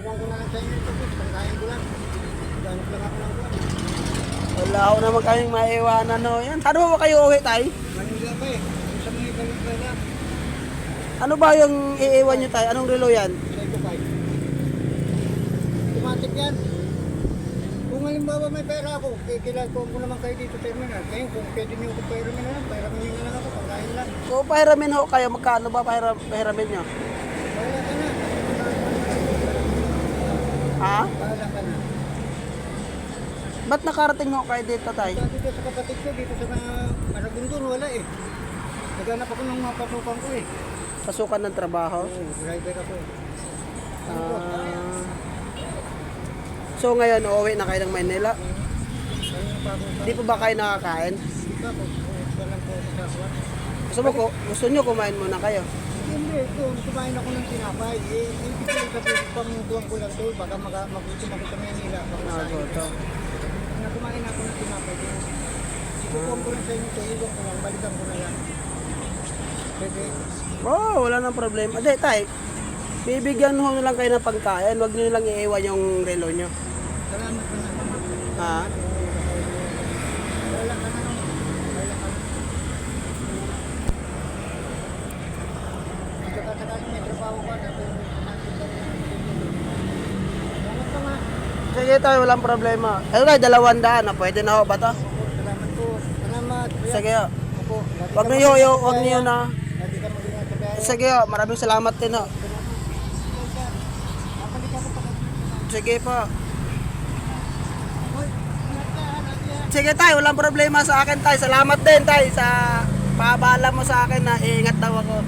Iwan ko na lang sa inyo ito. Pagkain ko lang. Ganap lang ako ng buwan. Wala ako naman kaming maiwanan, no. Yan, saan mo ba kayo uwi, tay? Manila pa eh. Sa mga ibalik na lang. Ano ba yung iiwan nyo, tay? Anong relo yan? Psycho 5. Automatic yan. Kung halimbawa may pera ako, kikilalpuan ko naman kayo dito terminal. Ngayon kung pwede niyo ko pahiramin na lang, pahiramin na lang ako, pagkain lang. Kung pahiramin ho kayo, magkano ba pahiramin nyo? Bahala ka na. Ha? Bahala ka na. Ba't nakarating ho kayo dito, tay? Dito sa kapatid ko, dito sa Maragondon, wala eh. Naghanap ako ng mga pasukan ko eh. Pasukan ng trabaho? Oo, driver ako eh. Ah. So ngayon, uuwi na kayo ng Maynila? Di pa ba kayo nakakain? Gusto nyo kumain muna kayo? Hindi, doon kumain ako ng tinapay. Eh, hindi ko sabihin pang ko lang doon. Baka magutom ako sa Manila. Nagutom. Kumain ako ng tinapay doon. Ikukuha ko lang sa inyo ito. Iwan ko lang. Balikan ko na lang. Pwede. Oh, wala nang problema. Hindi, tay. Bibigyan ho na lang kayo ng pagkain. Huwag nyo lang iiwan yung relo nyo. Salamat na naman. Ha? Wala ka na naman. Wala ka na. Saka-sakaling may trabaho ka na. Salamat ka ma. Sige tayo, walang problema. Ano tayo, 200 na. Pwede na ho ba to? Salamat po. Salamat. Sige ho. Opo. Huwag niyo na. Lagi ka mag-ingat sa bayan. Sige ho, maraming salamat din ho. Sige po. Sige tayo, walang problema sa akin tayo. Salamat din tayo sa paabala mo sa akin na iingat daw ako.